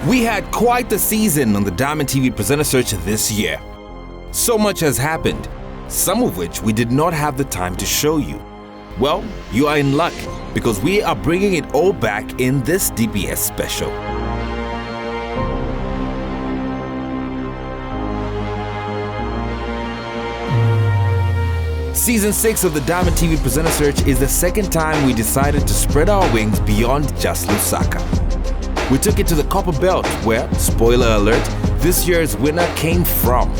We had quite the season on the Diamond TV Presenter Search this year. So much has happened, some of which we did not have the time to show you. Well, you are in luck because we are bringing it all back in this DPS special. Season 6 of the Diamond TV Presenter Search is the second time we decided to spread our wings beyond just Lusaka. We took it to the Copper Belt where, spoiler alert, this year's winner came from.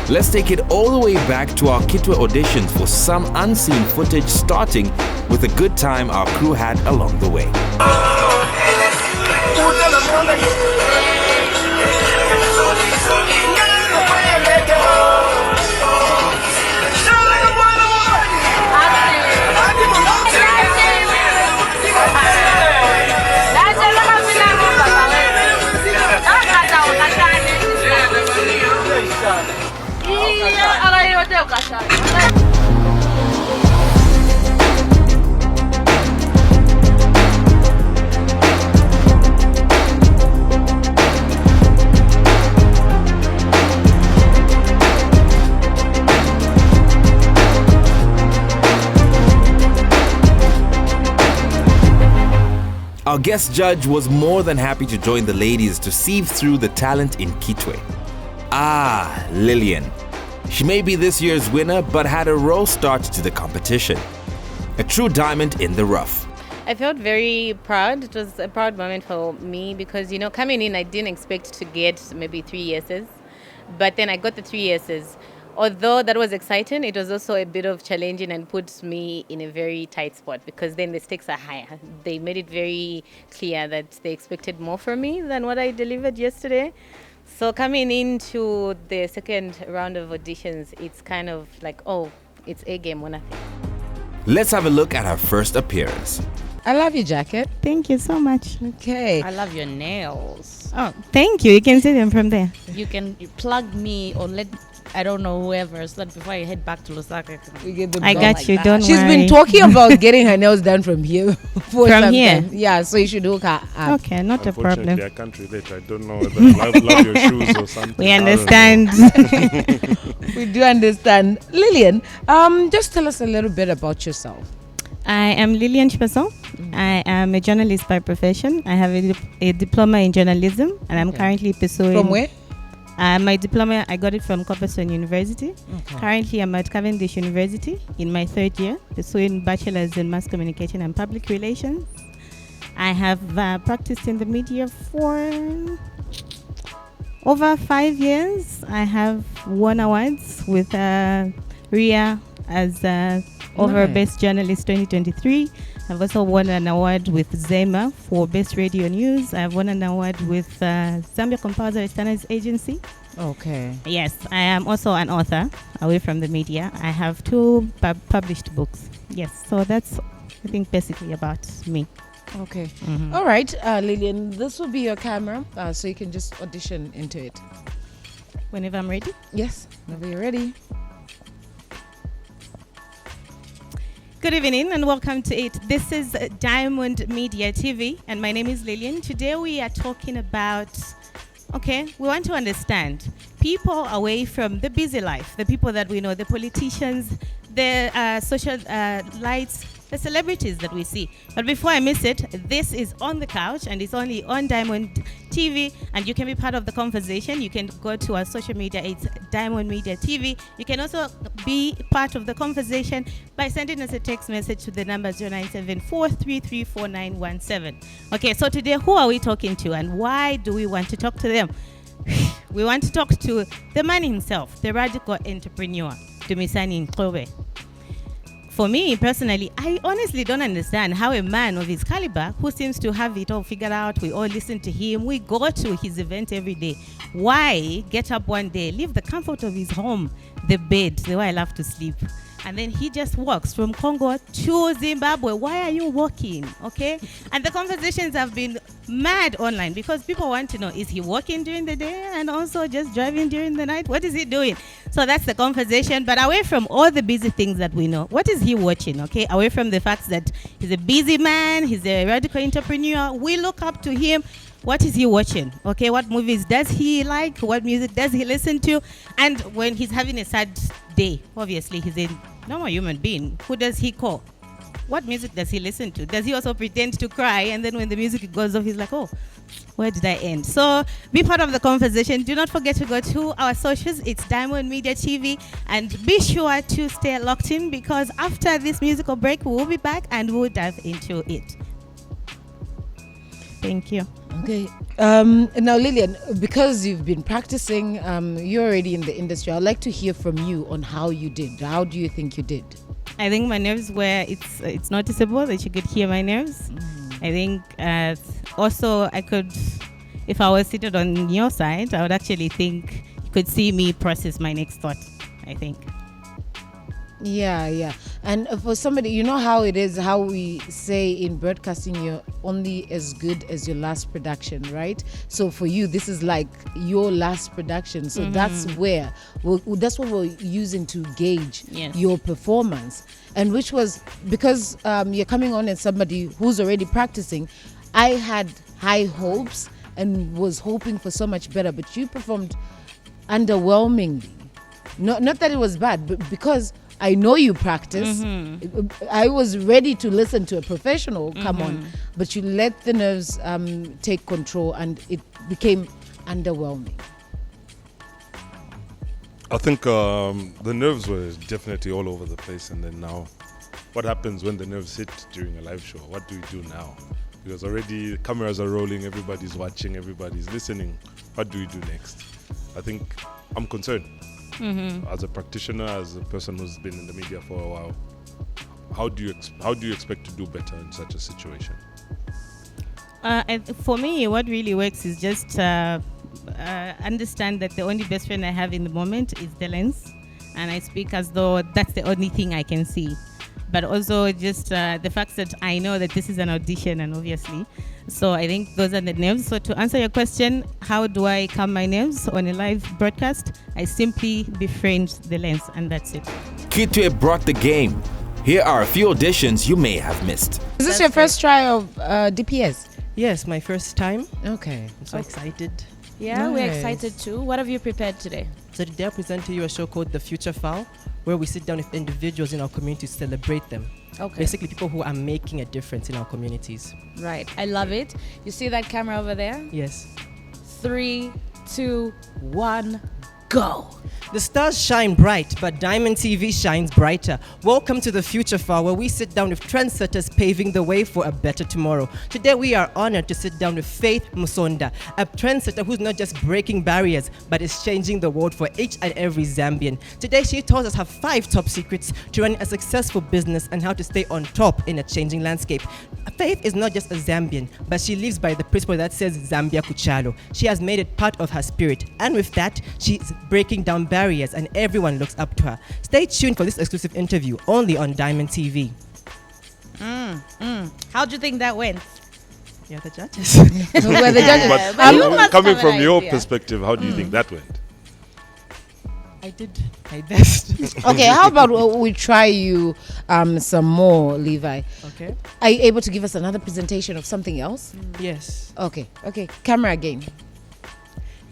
Let's take it all the way back to our Kitwe auditions for some unseen footage, starting with a good time our crew had along the way. Our guest judge was more than happy to join the ladies to sieve through the talent in Kitwe. Lillian. She may be this year's winner, but had a raw start to the competition. A true diamond in the rough. I felt very proud. It was a proud moment for me because, coming in, I didn't expect to get maybe 3 yeses. But then I got the 3 yeses. Although that was exciting, it was also a bit of challenging and put me in a very tight spot because then the stakes are higher. They made it very clear that they expected more from me than what I delivered yesterday. So coming into the second round of auditions, it's kind of like, it's a game or nothing. Let's have a look at her first appearance. I love your jacket. Thank you so much. Okay. I love your nails. Oh, thank you. You can see them from there. You plug me or let, I don't know, whoever, so that before I head back to Lusaka. We get I got like you, that. don't She's worry. been talking about getting her nails done from here. For From some here? time. Yeah, so you should hook her up. Okay, not a problem. Unfortunately, I can't relate. I don't know whether love your shoes or something. We I don't understand. We do understand. Lillian, just tell us a little bit about yourself. I am Lillian Chipason. I am a journalist by profession. I have a diploma in journalism, and I'm currently pursuing... From where? My diploma, I got it from Copperstone University. Okay. Currently, I'm at Cavendish University in my third year, pursuing bachelor's in mass communication and public relations. I have practiced in the media for over 5 years. I have won awards with RIA as Overall Best Journalist 2023. I've also won an award with Zema for Best Radio News. I've won an award with Zambia Compulsory Standards Agency. Okay. Yes, I am also an author away from the media. I have 2 published books. Yes, so that's, I think, basically about me. Okay. Mm-hmm. All right, Lillian, this will be your camera, so you can just audition into it. Whenever I'm ready? Yes, whenever you're ready. Good evening and welcome to it. This is Diamond Media TV and my name is Lillian. Today we are talking about, we want to understand people away from the busy life, the people that we know, the politicians, the social lights, the celebrities that we see. But before I miss it, this is On the Couch and it's only on Diamond TV and you can be part of the conversation. You can go to our social media, it's Diamond Media TV. You can also be part of the conversation by sending us a text message to the number 0974334917. Okay, so today who are we talking to and why do we want to talk to them? We want to talk to the man himself, the radical entrepreneur, Dumisani Nklobe. For me personally, I honestly don't understand how a man of his caliber, who seems to have it all figured out, we all listen to him, we go to his event every day. Why get up one day, leave the comfort of his home, the bed, the way I love to sleep, and then he just walks from Congo to Zimbabwe? Why are you walking? Okay? And the conversations have been mad online because people want to know, is he walking during the day and also just driving during the night? What is he doing? So that's the conversation. But away from all the busy things that we know, what is he watching? Okay? Away from the fact that he's a busy man, he's a radical entrepreneur, we look up to him. what is he watching? Okay, what movies does he like? What music does he listen to? And when he's having a sad day, obviously he's a normal human being. Who does he call? What music does he listen to? Does he also pretend to cry? And then when the music goes off, he's like, oh, where did I end? So be part of the conversation. Do not forget to go to our socials. It's Diamond Media TV. And be sure to stay locked in, because after this musical break, we'll be back and we'll dive into it. Thank you. Okay. Now, Lillian, because you've been practicing, you're already in the industry. I'd like to hear from you on how you did. How do you think you did? I think my nerves were, it's noticeable that you could hear my nerves. I think also I could, if I was seated on your side, I would actually think you could see me process my next thought, I think. Yeah. And for somebody, you know how it is, how we say in broadcasting, you're only as good as your last production, right? So for you, this is like your last production. So that's where, that's what we're using to gauge your performance. And which was, because you're coming on as somebody who's already practicing, I had high hopes and was hoping for so much better, but you performed underwhelmingly. Not that it was bad, but because I know you practice. I was ready to listen to a professional come on, but you let the nerves take control, and it became underwhelming. I think the nerves were definitely all over the place. And then now, what happens when the nerves hit during a live show? What do we do now? Because already cameras are rolling, everybody's watching, everybody's listening. What do we do next? I think I'm concerned. As a practitioner, as a person who's been in the media for a while, how do you expect to do better in such a situation? For me, what really works is just understand that the only best friend I have in the moment is the lens, and I speak as though that's the only thing I can see. But also just the fact that I know that this is an audition, and obviously, so I think those are the nerves. So to answer your question, how do I calm my nerves on a live broadcast? I simply befriend the lens, and that's it. Kitwe brought the game. Here are a few auditions you may have missed. Is this your first try of DPS? Yes, my first time. Okay. I'm so excited. Yeah, we're Nice. excited too. What have you prepared today? So today I present to you a show called The Future File, where we sit down with individuals in our community to celebrate them. Okay. Basically, people who are making a difference in our communities. Right. I love it. You see that camera over there? Yes. 3, 2, 1, go. The stars shine bright, but Diamond TV shines brighter. Welcome to The Future File, where we sit down with trendsetters paving the way for a better tomorrow. Today we are honored to sit down with Faith Musonda, a trendsetter who's not just breaking barriers, but is changing the world for each and every Zambian. Today she tells us her 5 top secrets to running a successful business and how to stay on top in a changing landscape. Faith is not just a Zambian, but she lives by the principle that says Zambia Kuchalo. She has made it part of her spirit, and with that, she's breaking down barriers and everyone looks up to her. Stay tuned for this exclusive interview only on Diamond TV. How do you think that went? You're the judges. Who were the judges? But you must Coming have an from your idea. perspective, how do you think that went? I did my best. Okay, how about we try you some more, Levi? Okay. Are you able to give us another presentation of something else? Yes. Okay, camera again.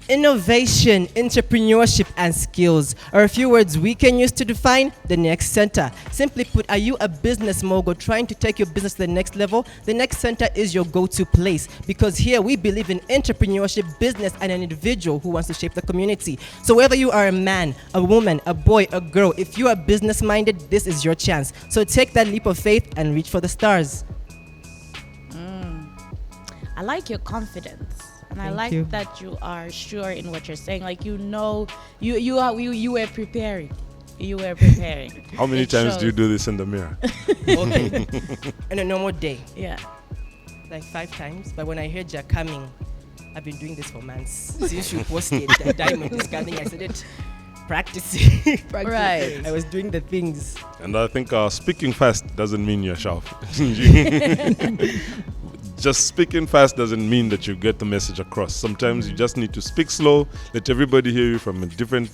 Innovation, entrepreneurship, and skills are a few words we can use to define the next center. Simply put, are you a business mogul trying to take your business to the next level? The next center is your go-to place, because here we believe in entrepreneurship, business, and an individual who wants to shape the community. So whether you are a man, a woman, a boy, a girl, if you are business-minded, this is your chance. So take that leap of faith and reach for the stars. I like your confidence. And I Thank like you. that you are sure in what you're saying. Like, you know, you were preparing. You were preparing. How many It times do you shows. do this in the mirror? Okay. On a normal day, Yeah. like 5 times. But when I heard you're coming, I've been doing this for months. Since you posted that Diamond is coming, I said it. Practicing. Right. I was doing the things. And I think speaking fast doesn't mean you're sharp. Just speaking fast doesn't mean that you get the message across. Sometimes you just need to speak slow, let everybody hear you from a different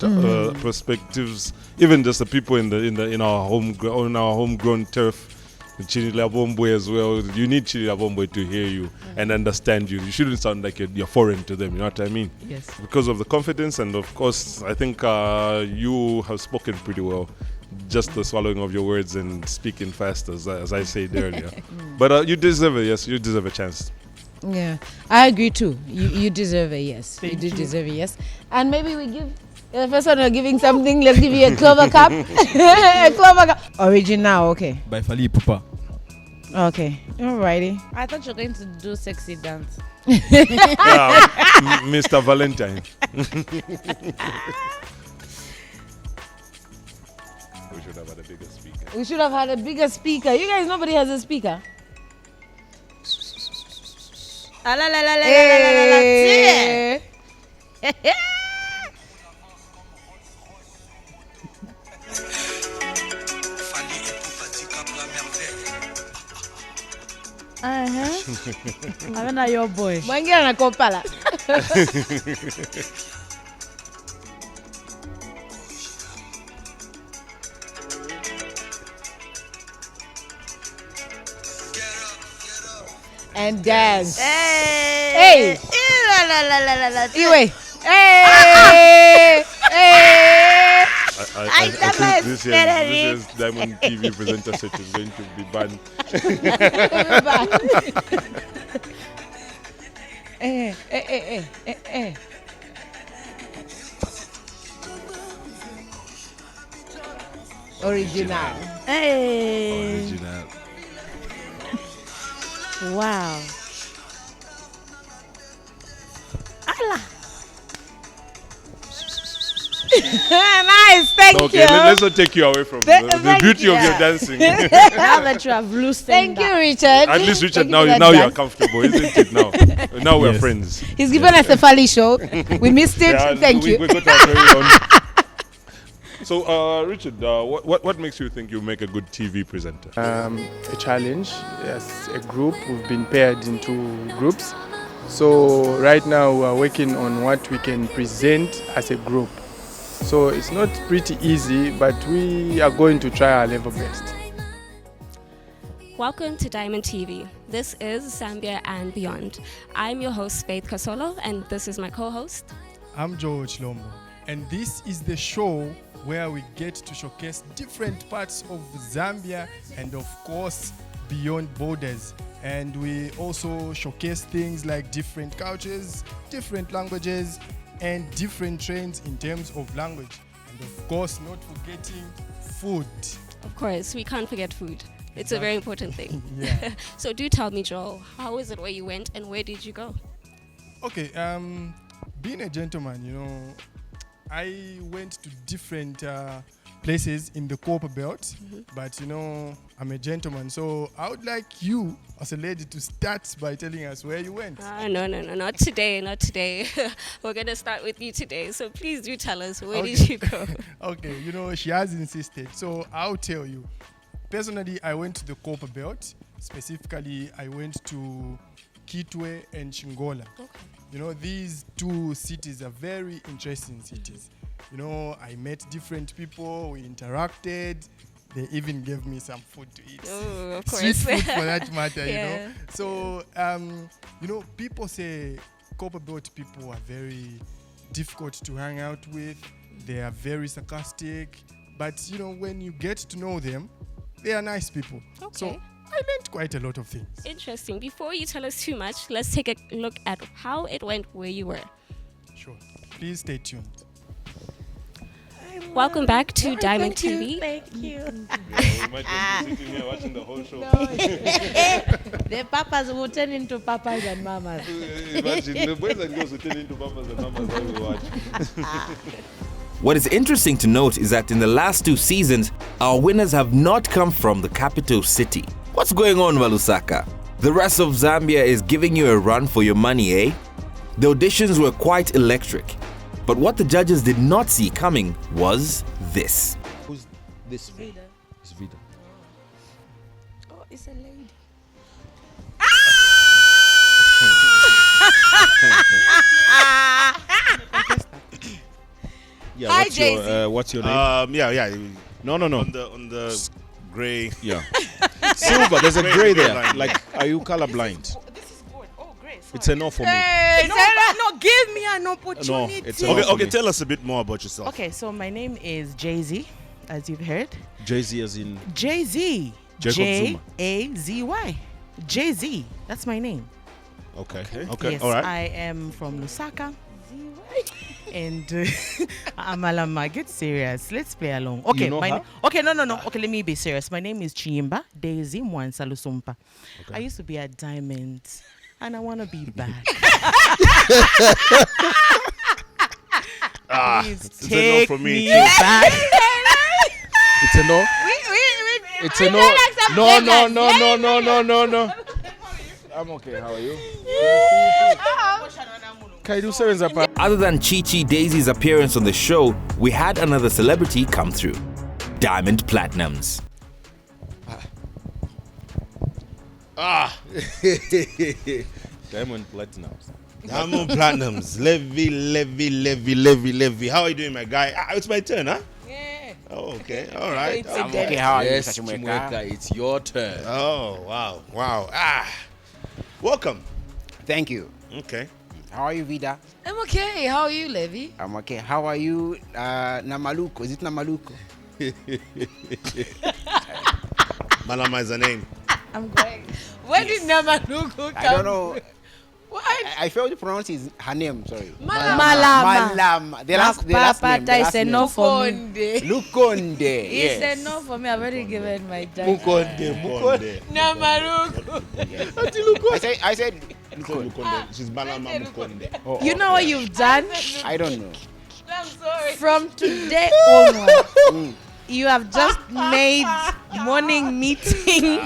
perspectives. Even just the people in our homegrown turf, Chilabombo as well. You need Chilabombo to hear you and understand you. You shouldn't sound like you're foreign to them, you know what I mean? Yes. Because of the confidence, and of course, I think you have spoken pretty well. Just the swallowing of your words and speaking fast, as I said earlier. But you deserve it, yes, you deserve a chance. Yeah, I agree too. You deserve a yes. Thank you you. deserve a yes. And maybe we give the first one, we're giving something. Let's give you a clover cup. A clover cup. Original, okay. By Fali Pupa. Okay. Alrighty. I thought you were going to do sexy dance. Mr. Valentine. We should have had a bigger speaker. We should have had a bigger speaker. You guys, nobody has a speaker. Hey. I'm not your boy. Mwangira na kopala. And dance. Hey. Iwe. Hey. Hey. I think this year's Diamond TV presenter set is going to be banned. Original. Hey. Original. Wow. Nice, thank Okay, you. let's not take you away from the Thank beauty you. of your dancing. Now that you have loosened Thank you, up. Richard. At least, Richard, Thank you now for that you're dance. comfortable, isn't it? Now we're Yes. friends. He's given us the Fali show. We missed it. Thank we you. got our very own. So, Richard, what makes you think you make a good TV presenter? A challenge. Yes, a group. We've been paired into groups. So right now we are working on what we can present as a group. So it's not pretty easy, but we are going to try our level best. Welcome to Diamond TV. This is Zambia and Beyond. I'm your host, Faith Kasolo, and this is my co-host. I'm George Lombo, and this is the show where we get to showcase different parts of Zambia and, of course, beyond borders. And we also showcase things like different cultures, different languages, and different trends in terms of language. And, of course, not forgetting food. Of course, we can't forget food. It's a very important thing. Yeah. So do tell me, Joel, how is it where you went and where did you go? Okay, being a gentleman, you know, I went to different places in the Copper Belt, but you know, I'm a gentleman, so I would like you as a lady to start by telling us where you went. No, not today, not today. We're going to start with you today, so please do tell us, where did you go? Okay, you know, she has insisted, so I'll tell you. Personally, I went to the Copper Belt. Specifically, I went to Kitwe and Chingola. Okay. You know, these two cities are very interesting cities. You know, I met different people, we interacted. They even gave me some food to eat. Oh, of Street course. food for that matter, Yeah. you know. So, you know, people say Copper Belt people are very difficult to hang out with. They are very sarcastic. But, you know, when you get to know them, they are nice people. Okay. So I learned quite a lot of things. Interesting. Before you tell us too much, let's take a look at how it went where you were. Sure. Please stay tuned. Welcome back to Diamond TV. Thank you. Imagine sitting here watching the whole show. The papas will turn into papas and mamas. Imagine the boys and girls will turn into papas and mamas while we watch. What is interesting to note is that in the last 2 seasons, our winners have not come from the capital city. What's going on, Valusaka? The rest of Zambia is giving you a run for your money, eh? The auditions were quite electric. But what the judges did not see coming was this. Who's this? Vida. It's Vida. Oh, it's a lady. Yeah, Hi, what's your, Jay-Z. what's your name? Yeah. No. On the grey. Yeah. Silver. There's a grey there. Line. Like, are you colorblind? This is good. Oh, great. It's a no for me. No, give me an opportunity. No, it's a no for Okay, me. tell us a bit more about yourself. Okay, so my name is Jay-Z, as you've heard. Jay-Z as in Jay-Z. Jacob Zuma. J-A-Z-Y. Jay-Z. That's my name. Okay. Yes, All right. I am from Lusaka. And Amalama, get serious. Let's play along. Okay, You know her? Okay, no. Okay, let me be serious. My name is Chimba Daisy Mwansa Lusumpa. I used to be at Diamond, and I want to be back. Please it's a no take for me me too. back. it's a no. It's a no. I'm okay. How are you? Can you do sevens apart? Other than Chi Daisy's appearance on the show, we had another celebrity come through. Diamond Platinums. Diamond Platinums. Diamond Platinums. Levy. How are you doing, my guy? It's my turn, huh? Yeah. Oh, okay. All right. I'm okay. How are Yes, Chimweka, it's your turn. Oh, wow. Welcome. Thank you. Okay. How are you, Vida? I'm okay. How are you, Levy? I'm okay. How are you, Namaluko? Is it Namaluko? Malama is a name. I'm great. Where did Namaluko come? I don't know. What? I failed to pronounce her name. Sorry. Malama. The last name. Is a no for me. Lukonde. It's Yes. a no for me. I've already given my time. Mukonde. Namaluko. I said Mukonde. She's Malama Mukonde. You know what you've done? I don't know. I'm sorry. From today onward, you have just made morning meeting.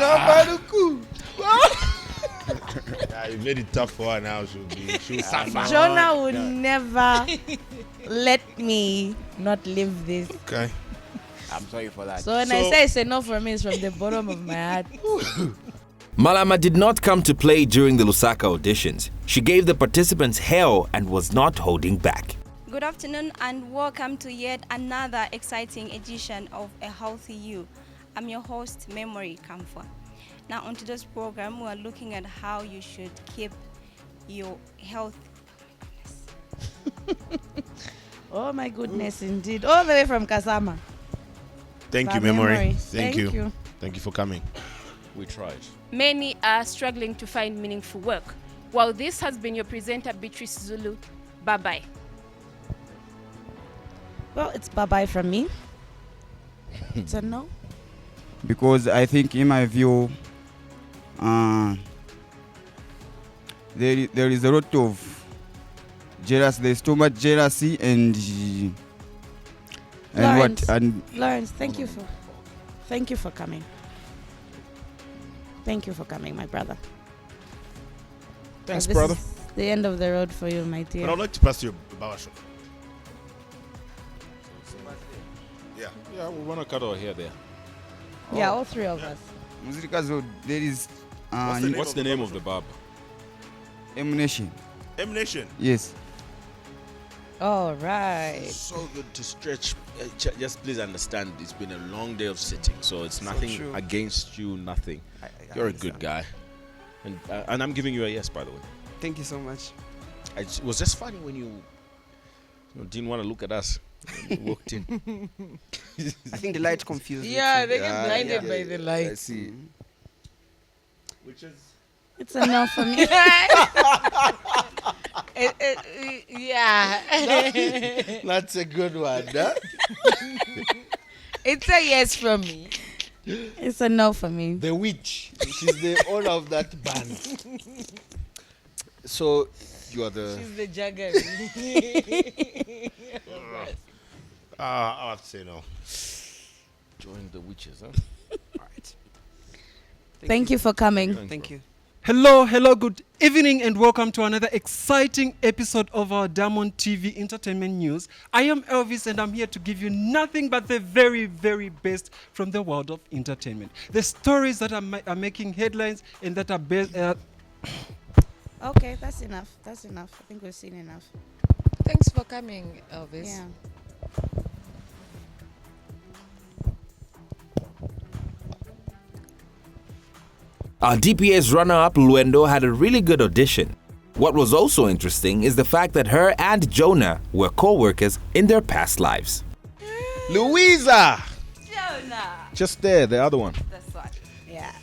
You made it tough for her now. She'll suffer. Jonah will never let me not live this. Okay. I'm sorry for that. So when I say it's enough for me, it's from the bottom of my heart. Malama did not come to play during the Lusaka auditions. She gave the participants hell and was not holding back. Good afternoon and welcome to yet another exciting edition of A Healthy You. I'm your host, Memory Kamfwa. Now on today's program, we are looking at how you should keep your health. Oh my goodness, indeed. All the way from Kasama. Thank you, Memory. Thank you. Thank you for coming. We tried. Many are struggling to find meaningful work. Well, this has been your presenter, Beatrice Zulu. Bye-bye. Well, it's bye-bye from me. It's a no. Because I think, in my view, there is a lot of jealousy. There's too much jealousy and Lawrence, what and Lawrence, thank you for coming. Thank you for coming, my brother. Thanks, This brother. is the end of the road for you, my dear. But I'd like to pass you a Bawa shop. Yeah, we want to cut our hair there. Yeah, all three of us. Muzirikazo, there is What's the name of the barber? Emanation. Emanation. Yes. All right. So good to stretch. Just please understand, it's been a long day of sitting, so it's nothing true. against you, nothing. You're a good guy. And I'm giving you a yes, by the way. Thank you so much. It was just funny when you didn't want to look at us when you walked in. I think the light confused me. Yeah, they get blinded by the light. I see. Which is? It's a no for me. Yeah. That's a good one, huh? It's a yes from me. It's a no for me. The witch. She's the owner of that band. So, you are the... She's the jagger. I'll have to say no. Join the witches, huh? All right. Thank you for coming. Thank you. Hello, good evening and welcome to another exciting episode of our Diamond TV Entertainment News. I am Elvis and I'm here to give you nothing but the very, very best from the world of entertainment. The stories that are making headlines and that are based... Okay, that's enough. I think we've seen enough. Thanks for coming, Elvis. Yeah. Our DPS runner-up Luendo had a really good audition. What was also interesting is the fact that her and Jonah were co-workers in their past lives. Louisa! Jonah. Just there, the other one. This one. Yeah.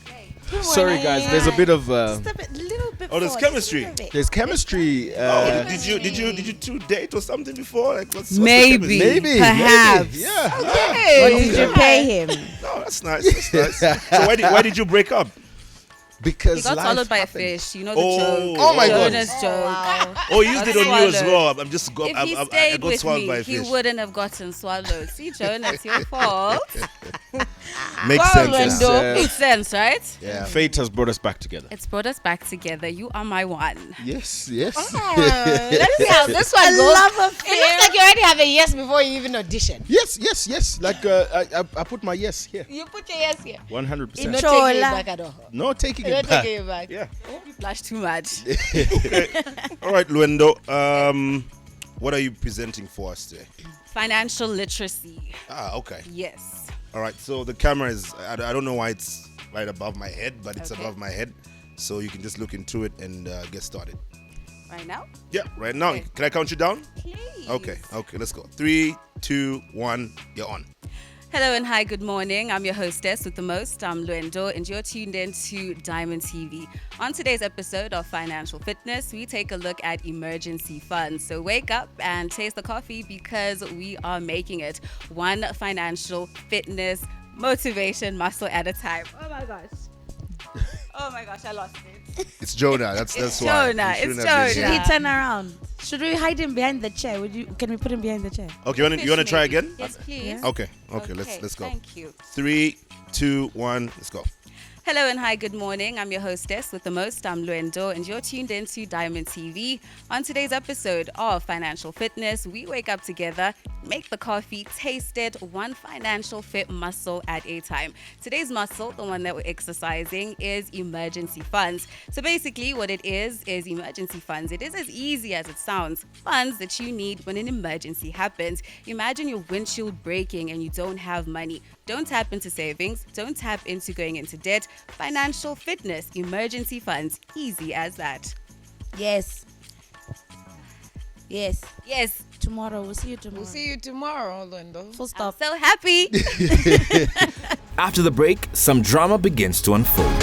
Sorry, guys. There's a bit of. Step it a little bit Oh, there's forward, chemistry. just a little bit. There's chemistry. Chemistry. Did you two date or something before? Like, what's Maybe. the chemistry? Perhaps. Yeah. Or did you pay him? No, that's nice. That's nice. So why did you break up? Because He got life swallowed by a happened. fish. You know the Oh. joke. Oh my God. Jonah's joke. Oh, you used it on you as Swallowed. well. I'm just If he I stayed got with swallowed by me, a he fish. wouldn't have gotten swallowed. See, Jonah, it's your fault. Makes sense. now. Makes sense, right? Yeah. Fate has brought us back together. It's brought us back together. You are my one. Yes. Let's see how this one A goes. love It looks like you already have a yes before you even audition. Yes. Like I put my yes here. You put your yes here. 100%. You're not taking it back at all. No taking You're it not back. taking it back. Yeah. You blush too much. Okay. All right, Luendo. What are you presenting for us today? Financial literacy. Okay. Yes. All right. So the camera is. I don't know why it's right above my head, but it's Okay. above my head. So you can just look into it and get started. Right now? Yeah. Right now. Okay. Can I count you down? Please. Okay. Let's go. 3, 2, 1. You're on. Hello and hi, good morning. I'm your hostess with the most. I'm Luendo, and you're tuned in to Diamond TV. On today's episode of Financial Fitness, we take a look at emergency funds. So wake up and taste the coffee because we are making it one financial fitness motivation muscle at a time. Oh my gosh. Oh my gosh, I lost it. It's Jonah. That's It's why. Jonah. You It's shouldn't have been Should Jonah. he here. turn around? Should we hide him behind the chair? Can we put him behind the chair? Okay. You wanna try again? Yes, please. Yeah. Okay. Let's go. Thank you. 3, 2, 1. Let's go. Hello and hi, good morning. I'm your hostess with the most. I'm Luendo, and you're tuned in to Diamond TV. On today's episode of Financial Fitness, we wake up together, make the coffee, taste it, one financial fit muscle at a time. Today's muscle, the one that we're exercising, is emergency funds. So basically what it is emergency funds. It is as easy as it sounds. Funds that you need when an emergency happens. Imagine your windshield breaking and you don't have money. Don't tap into savings. Don't tap into going into debt. Financial fitness, emergency funds, easy as that. Yes. Yes. Yes. Tomorrow. We'll see you tomorrow. We'll see you tomorrow, Luendo. Full stop. So happy. After the break, some drama begins to unfold.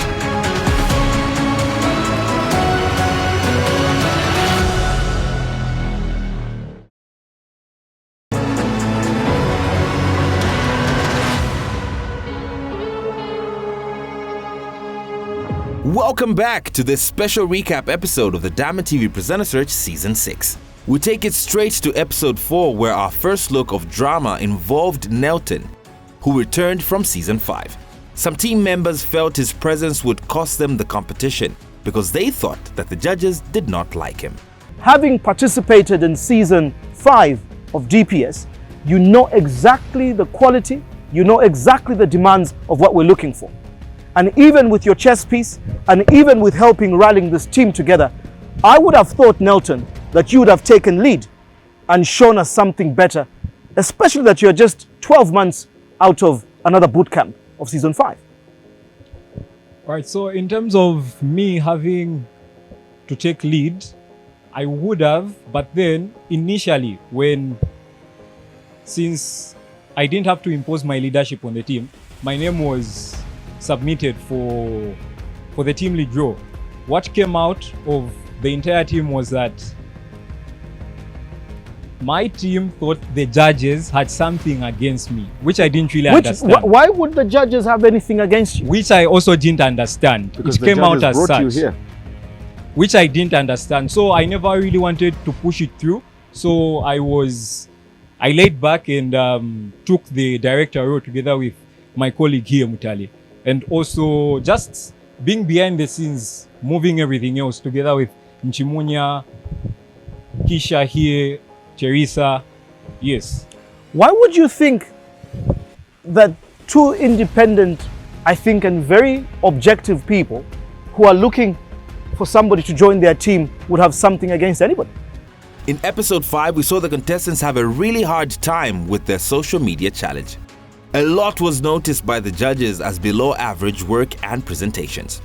Welcome back to this special recap episode of the Diamond TV Presenter Search Season 6. We take it straight to episode 4 where our first look of drama involved Nelton, who returned from Season 5. Some team members felt his presence would cost them the competition because they thought that the judges did not like him. Having participated in Season 5 of DPS, you know exactly the quality, you know exactly the demands of what we're looking for. And even with your chess piece, and even with helping rallying this team together, I would have thought, Nelton, that you would have taken lead and shown us something better, especially that you're just 12 months out of another boot camp of Season 5. Right, so in terms of me having to take lead, I would have, but then initially since I didn't have to impose my leadership on the team, my name was submitted for the team lead role. What came out of the entire team was that my team thought the judges had something against me, which I didn't really understand. Why would the judges have anything against you? Which I also didn't understand. Because it the came out judges as brought you such. here. Which I didn't understand. So I never really wanted to push it through. So I laid back and took the director role together with my colleague here, Mutali. And also just being behind the scenes, moving everything else together with Nchimunya, Kisha here, Teresa. Yes. Why would you think that two independent, I think, and very objective people who are looking for somebody to join their team would have something against anybody? In episode 5, we saw the contestants have a really hard time with their social media challenge. A lot was noticed by the judges as below average work and presentations.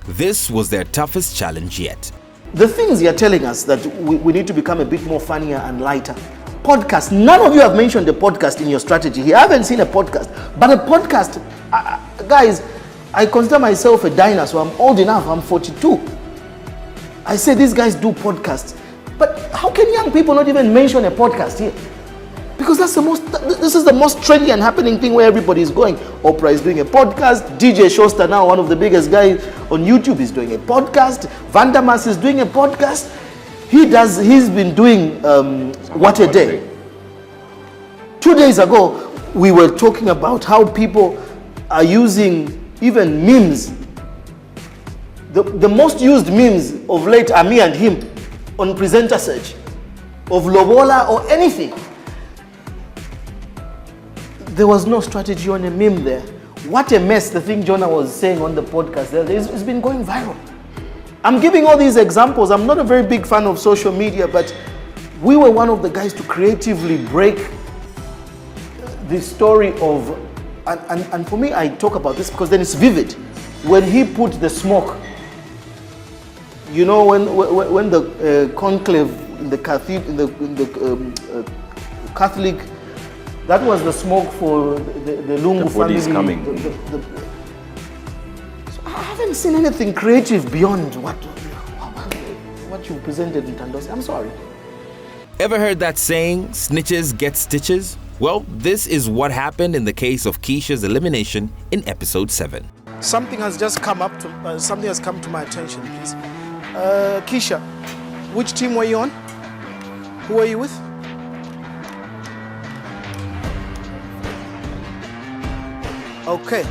This was their toughest challenge yet. The things you're telling us that we need to become a bit more funnier and lighter. Podcast. None of you have mentioned a podcast in your strategy here. I haven't seen a podcast. But a podcast, guys, I consider myself a dinosaur. I'm old enough. I'm 42. I say these guys do podcasts. But how can young people not even mention a podcast here? Because this is the most trendy and happening thing where everybody is going. Oprah is doing a podcast. DJ Shosta, now one of the biggest guys on YouTube, is doing a podcast. Vandamas is doing a podcast. He's been doing What a Day. 2 days ago, we were talking about how people are using even memes. The most used memes of late are me and him on presenter search, of Lobola or anything. There was no strategy on a meme there. What a mess, the thing Jonah was saying on the podcast there. It's been going viral. I'm giving all these examples. I'm not a very big fan of social media, but we were one of the guys to creatively break the story of, and for me, I talk about this because then it's vivid. When he put the smoke, you know, when the conclave in the Catholic, that was the smoke for the Lungu family. The coming. So I haven't seen anything creative beyond what you presented in Tandosi. I'm sorry. Ever heard that saying, snitches get stitches? Well, this is what happened in the case of Keisha's elimination in episode 7. Something has just come up to something has come to my attention, please. Keisha, which team were you on? Who were you with? Okay,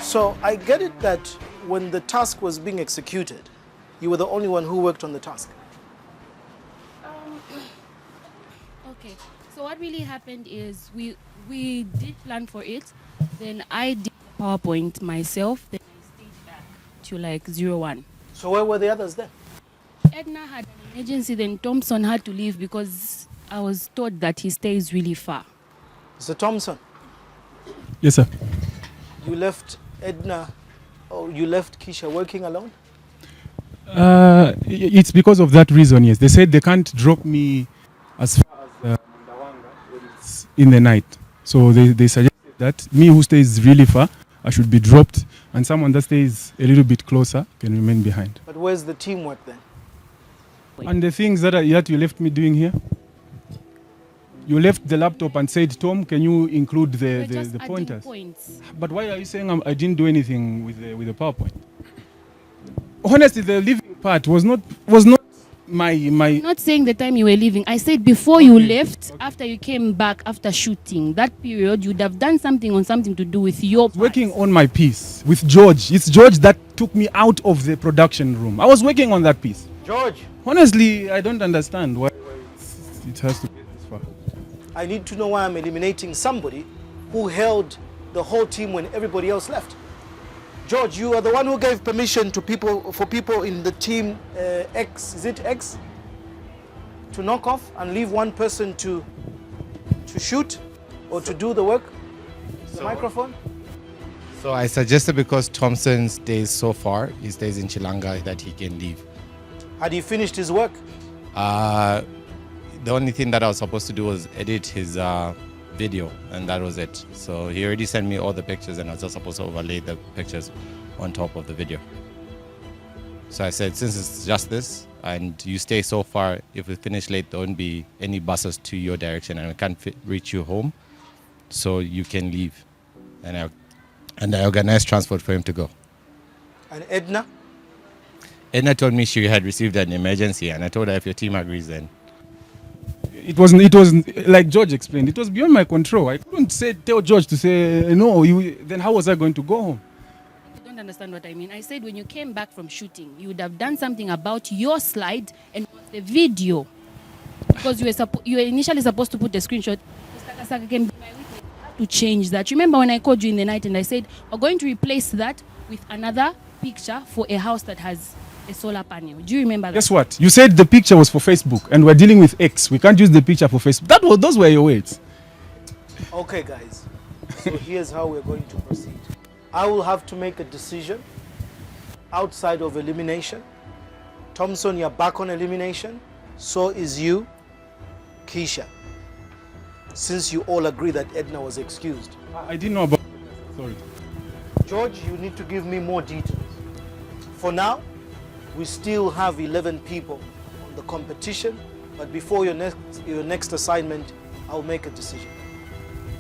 so I get it that when the task was being executed, you were the only one who worked on the task. Okay, so what really happened is we did plan for it, then I did PowerPoint myself, then I stayed back to like 01. So where were the others then? Edna had an emergency, then Thompson had to leave because I was told that he stays really far. Mr. Thompson, Yes, sir. you left Edna, or you left Keisha working alone? It's because of that reason, yes. They said they can't drop me as far as it's in the night. So they suggested that me who stays really far, I should be dropped, and someone that stays a little bit closer can remain behind. But where's the teamwork then? And the things that you left me doing here, you left the laptop and said, Tom, can you include the pointers? But why are you saying I didn't do anything with the PowerPoint? Honestly, the leaving part was not my. I'm not saying the time you were leaving. I said before you left, after you came back after shooting, that period you'd have done something to do with your part. Working on my piece with George. It's George that took me out of the production room. I was working on that piece. George. Honestly, I don't understand why it has to get this far. I need to know why I'm eliminating somebody who held the whole team when everybody else left. George, you are the one who gave permission to people in the team X, is it X? To knock off and leave one person to shoot or to do the work? The microphone? So I suggested because Thompson stays so far, he stays in Chilanga, that he can leave. Had he finished his work? The only thing that I was supposed to do was edit his video, and that was it. So he already sent me all the pictures, and I was just supposed to overlay the pictures on top of the video. So I said, since it's just this, and you stay so far, if we finish late, there won't be any buses to your direction, and we can't reach you home, so you can leave. And I organized transport for him to go. And Edna? Edna told me she had received an emergency, and I told her if your team agrees, then. It wasn't like George explained, it was beyond my control. I couldn't tell George to say no. Then how was I going to go home? You don't understand what I mean. I said when you came back from shooting, you would have done something about your slide and the video, because you were initially supposed to put the screenshot. Mr. Kasaka can be my witness. I had to change that. Remember when I called you in the night and I said we're going to replace that with another picture for a house that has a solar panel. Do you remember that? Guess what? You said the picture was for Facebook, and we're dealing with X. We can't use the picture for Facebook. Those were your words. Okay, guys. So here's how we're going to proceed. I will have to make a decision outside of elimination. Thompson, you're back on elimination. So is you, Keisha. Since you all agree that Edna was excused. I didn't know about. Sorry. George, you need to give me more details. For now, we still have 11 people on the competition, but before your next assignment, I'll make a decision.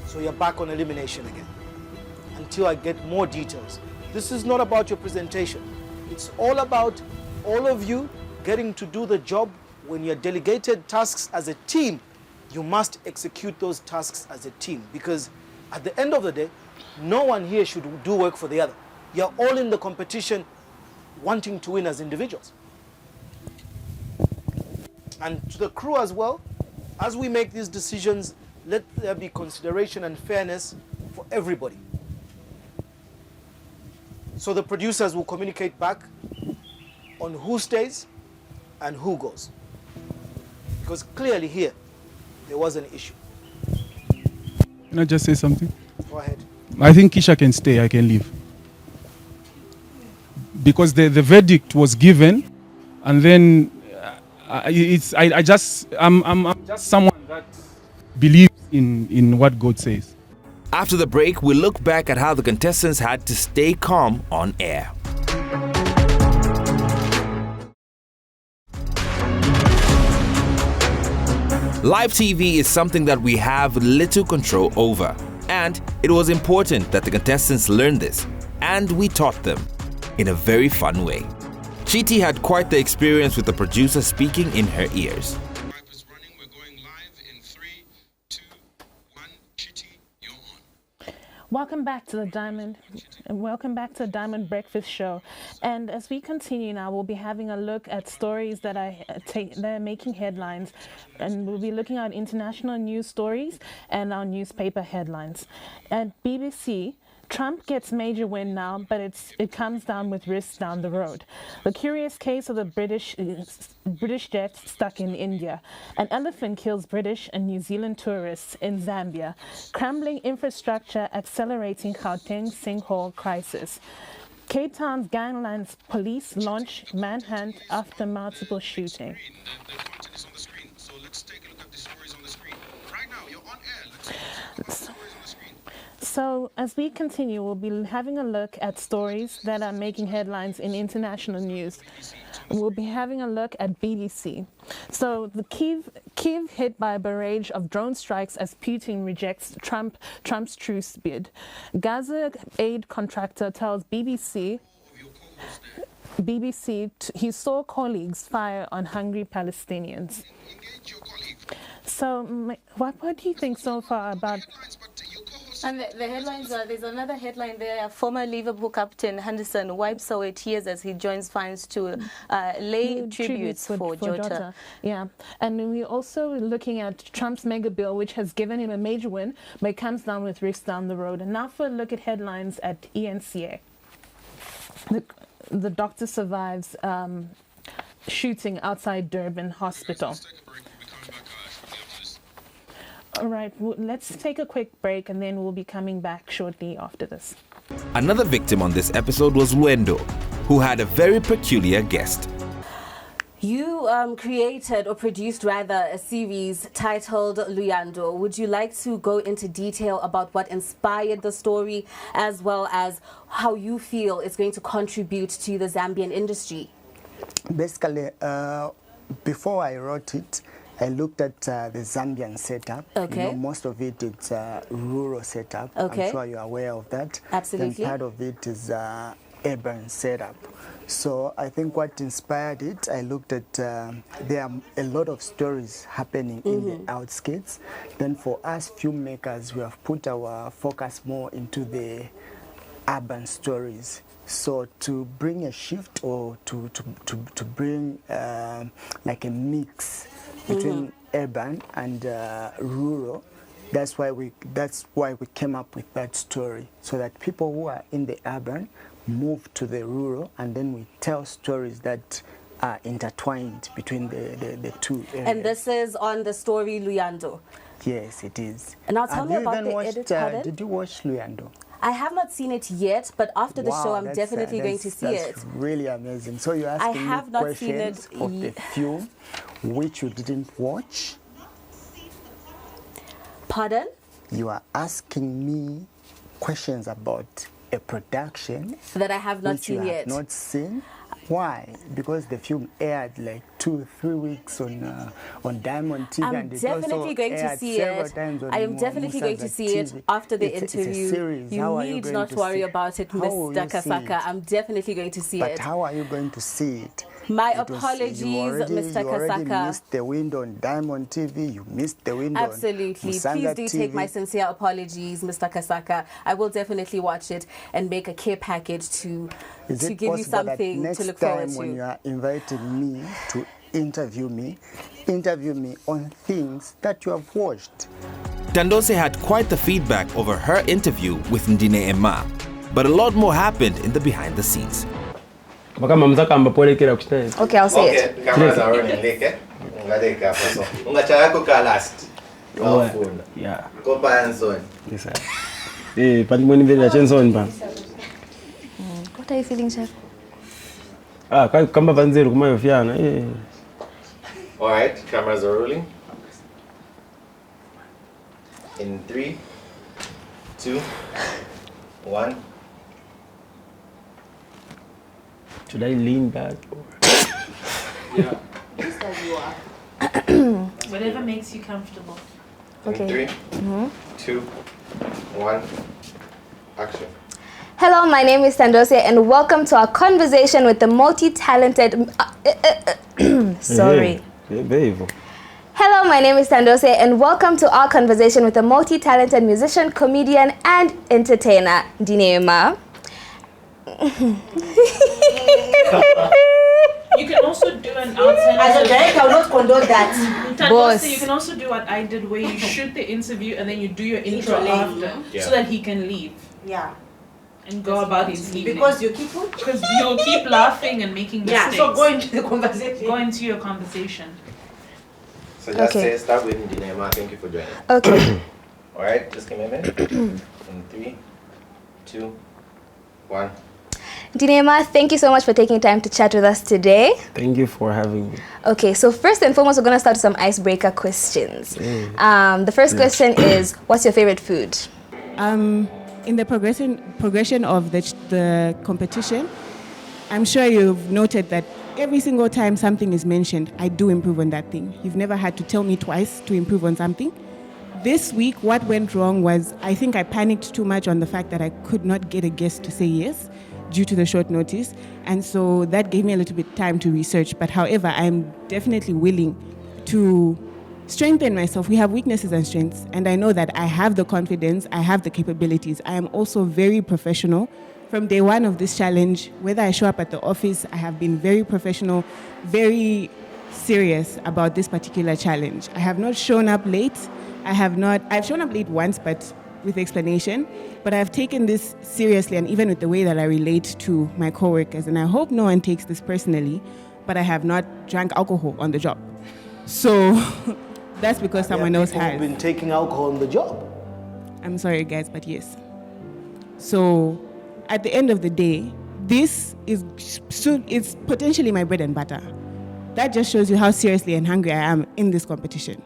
So you're back on elimination again, until I get more details. This is not about your presentation. It's all about all of you getting to do the job. When you're delegated tasks as a team, you must execute those tasks as a team, because at the end of the day, no one here should do work for the other. You're all in the competition wanting to win as individuals. And to the crew as well, as we make these decisions, let there be consideration and fairness for everybody. So the producers will communicate back on who stays and who goes. Because clearly here, there was an issue. Can I just say something? Go ahead. I think Keisha can stay, I can leave. Because the verdict was given, and then I'm just someone that believes in what God says. After the break, we'll look back at how the contestants had to stay calm on air. Live TV is something that we have little control over, and it was important that the contestants learn this, and we taught them in a very fun way. Chiti had quite the experience with the producer speaking in her ears. Welcome back to the Diamond Breakfast Show. And as we continue now, we'll be having a look at stories that are making headlines, and we'll be looking at international news stories and our newspaper headlines. At BBC, Trump gets major win now, but it comes down with risks down the road. The curious case of the British jet stuck in India. An elephant kills British and New Zealand tourists in Zambia. Crumbling infrastructure accelerating Gauteng sinkhole crisis. Cape Town's gangland police launch manhunt after multiple shooting. So as we continue, we'll be having a look at stories that are making headlines in international news. We'll be having a look at BBC. So the Kyiv hit by a barrage of drone strikes as Putin rejects Trump's truce bid. Gaza aid contractor tells BBC he saw colleagues fire on hungry Palestinians. So what do you think so far about... And the headlines are, there's another headline there. Former Liverpool captain Henderson wipes away tears as he joins fans to lay tributes for Jota. Yeah, and we're also looking at Trump's mega bill, which has given him a major win, but it comes down with risks down the road. And now for a look at headlines at ENCA. The doctor survives shooting outside Durban Hospital. All right, let's take a quick break and then we'll be coming back shortly after this. Another victim on this episode was Wendo, who had a very peculiar guest. You created or produced rather a series titled Luyando. Would you like to go into detail about what inspired the story as well as how you feel it's going to contribute to the Zambian industry? Basically, before I wrote it, I looked at the Zambian setup. Okay. You know, most of it is rural setup. Okay. I'm sure you're aware of that. Absolutely. And part of it is urban setup. So I think what inspired it, I looked at, there are a lot of stories happening in the outskirts. Then for us filmmakers, we have put our focus more into the urban stories. So to bring a shift or to bring like a mix between urban and rural, that's why we came up with that story, so that people who are in the urban move to the rural, and then we tell stories that are intertwined between the two areas. And this is on the story Luyando? Yes, it is. And now tell me about the edit. Did you watch Luyando? I have not seen it yet, but after the show, I'm definitely going to see it. That's really amazing. So you're asking I have me not seen questions it of the film which you didn't watch? Pardon? You are asking me questions about a production that I have not which seen you yet. Have not seen. Why? Because the film aired like 2-3 weeks on Diamond TV, I'm and it definitely also going to aired see several it. times on I am definitely going to Musaza see it TV. after the It's interview. a series. How are you need going not to worry see? about it, How will Mr. you see Kasaka. it? I'm definitely going to see But it. how are you going to see it? My You apologies, Mr. You already Kasaka. missed the window on Diamond TV. You missed the window Absolutely. on Please Musaza do TV. take my sincere apologies, Mr. Kasaka. I will definitely watch it and make a care package to give you something to look forward next time when to. you are inviting me to interview me on things that you have watched. Tandose had quite the feedback over her interview with Ndine Emma, but a lot more happened in the behind the scenes. Okay, I'll say it. Okay, cameras are running. Leke. Ngadeka paso. Ungachaya kuka last. Yeah. Go panson. Yes, sir. Palimoni vile chenson pa. What are you feeling, chef? Kamba vanzero kumayo fiana. All right, cameras are rolling. In 3, 2, 1. Should I lean back? Yeah. Whatever makes you comfortable. Okay. In 3, 2, 1. Action. Hello, my name is Tandose, and welcome to our conversation with the multi-talented... Sorry. Hello, my name is Tandose, and welcome to our conversation with a multi-talented musician, comedian, and entertainer, Dinema. You can also do an alternative. As a director, I will not condone that. Boss. You can also do what I did, where you shoot the interview and then you do your intro after, so that he can leave. Yeah. And go about his evening. Because you'll keep laughing and making mistakes. Yeah, so go into the conversation. Go into your conversation. So just say, start with Dinema. Thank you for joining. Okay. All right, just give me a minute. In 3, 2, 1. Dinema, thank you so much for taking time to chat with us today. Thank you for having me. Okay, so first and foremost, we're going to start with some icebreaker questions. The first question is, what's your favorite food? In the progression of the competition, I'm sure you've noted that every single time something is mentioned, I do improve on that thing. You've never had to tell me twice to improve on something. This week, what went wrong was I think I panicked too much on the fact that I could not get a guest to say yes due to the short notice. And so that gave me a little bit time to research. But however, I'm definitely willing to strengthen myself. We have weaknesses and strengths. And I know that I have the confidence, I have the capabilities. I am also very professional. From day one of this challenge, whether I show up at the office, I have been very professional, very serious about this particular challenge. I have not shown up late. I've shown up late once, but with explanation. But I've taken this seriously, and even with the way that I relate to my coworkers. And I hope no one takes this personally, but I have not drank alcohol on the job. So that's because someone else has. Have been taking alcohol on the job. I'm sorry, guys, but yes. So at the end of the day, this is it's potentially my bread and butter. That just shows you how seriously and hungry I am in this competition.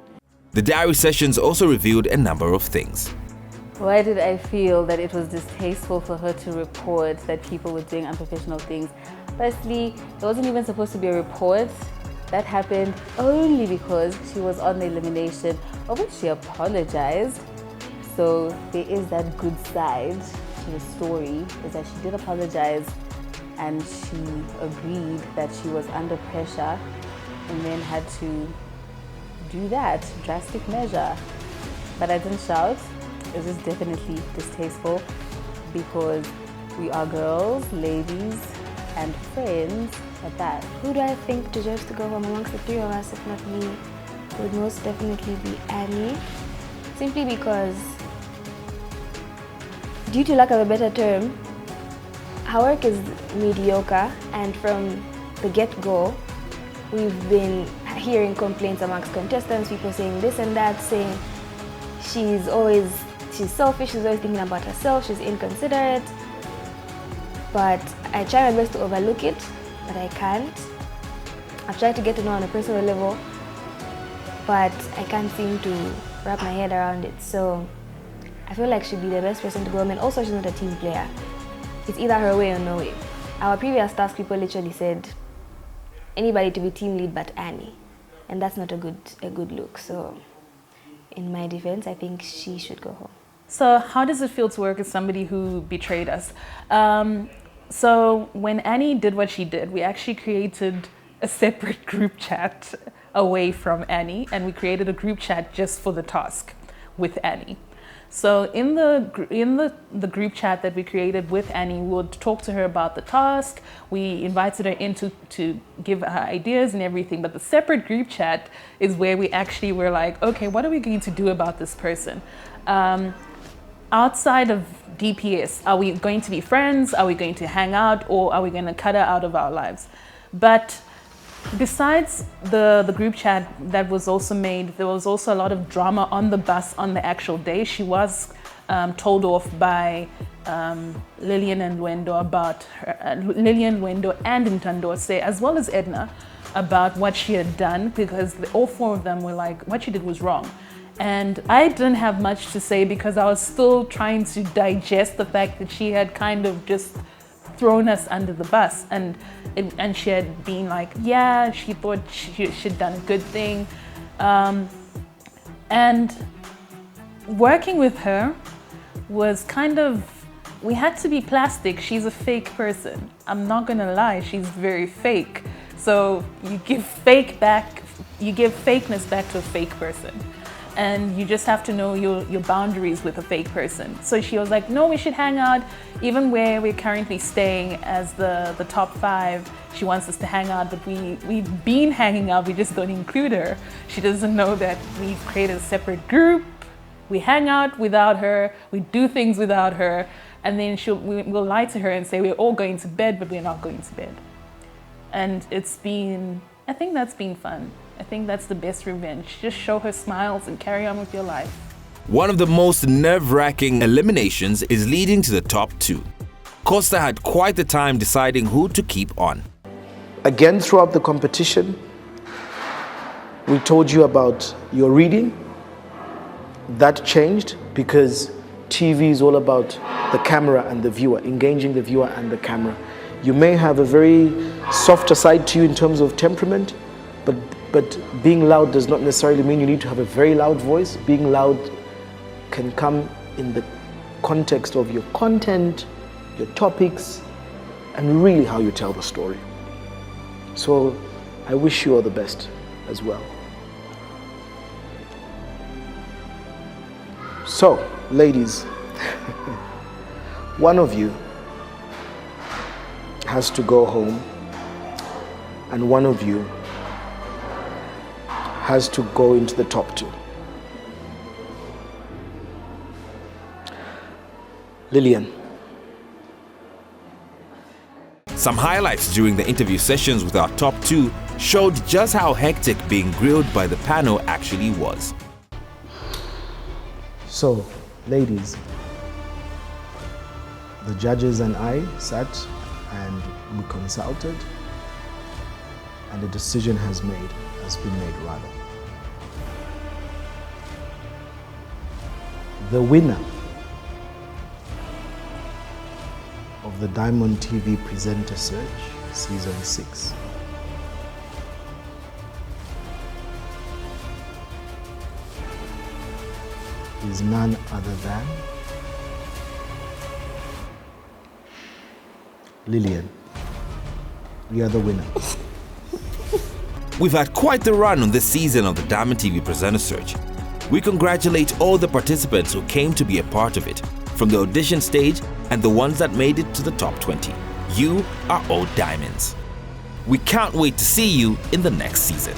The diary sessions also revealed a number of things. Why did I feel that it was distasteful for her to report that people were doing unprofessional things? Firstly, it wasn't even supposed to be a report. That happened only because she was on the elimination, of which she apologized. So there is that good side to the story, is that she did apologize and she agreed that she was under pressure and then had to do that drastic measure. But I didn't shout. It was definitely distasteful because we are girls, ladies, and friends at that. Who do I think deserves to go home amongst the three of us, if not me? It would most definitely be Annie. Simply because, due to lack of a better term, her work is mediocre, and from the get-go, we've been hearing complaints amongst contestants, people saying this and that, saying she's selfish, she's always thinking about herself, she's inconsiderate. But I try my best to overlook it, but I can't. I've tried to get to know her on a personal level, but I can't seem to wrap my head around it. So I feel like she'd be the best person to go home, and also she's not a team player. It's either her way or no way. Our previous task people literally said anybody to be team lead but Annie, and that's not a good look. So in my defense, I think she should go home. So how does it feel to work with somebody who betrayed us? So when Annie did what she did, we actually created a separate group chat away from Annie, and we created a group chat just for the task with Annie. So in the group chat that we created with Annie, we would talk to her about the task. We invited her in to give her ideas and everything. But the separate group chat is where we actually were like, okay, what are we going to do about this person? Outside of DPS, are we going to be friends? Are we going to hang out? Or are we going to cut her out of our lives? But besides the group chat that was also made, there was also a lot of drama on the bus on the actual day. She was told off by Lillian and Lwendo about her, Lillian, Lwendo and Ntandose, as well as Edna, about what she had done, because all four of them were like, what she did was wrong. And I didn't have much to say because I was still trying to digest the fact that she had kind of just thrown us under the bus, and she had been like, yeah, she thought she'd done a good thing. And working with her was kind of, we had to be plastic. She's a fake person. I'm not gonna lie, she's very fake. So you give fakeness back to a fake person. And you just have to know your boundaries with a fake person. So she was like, no, we should hang out. Even where we're currently staying as the top 5, she wants us to hang out, but we've been hanging out, we just don't include her. She doesn't know that we've created a separate group. We hang out without her, we do things without her, and then we'll lie to her and say we're all going to bed, but we're not going to bed. And I think that's been fun. I think that's the best revenge. Just show her smiles and carry on with your life. One of the most nerve-wracking eliminations is leading to the top 2. Costa had quite the time deciding who to keep on. Again, throughout the competition, we told you about your reading. That changed because TV is all about the camera and the viewer, engaging the viewer and the camera. You may have a very softer side to you in terms of temperament, but being loud does not necessarily mean you need to have a very loud voice. Being loud can come in the context of your content, your topics, and really how you tell the story. So I wish you all the best as well. So, ladies, one of you has to go home, and one of you has to go into the top 2. Lillian. Some highlights during the interview sessions with our top 2 showed just how hectic being grilled by the panel actually was. So, ladies, the judges and I sat and we consulted, and a decision has been made rather. The winner of the Diamond TV Presenter Search Season 6 is none other than Lillian. We are the winner. We've had quite the run on this season of the Diamond TV Presenter Search. We congratulate all the participants who came to be a part of it, from the audition stage and the ones that made it to the top 20. You are all diamonds. We can't wait to see you in the next season.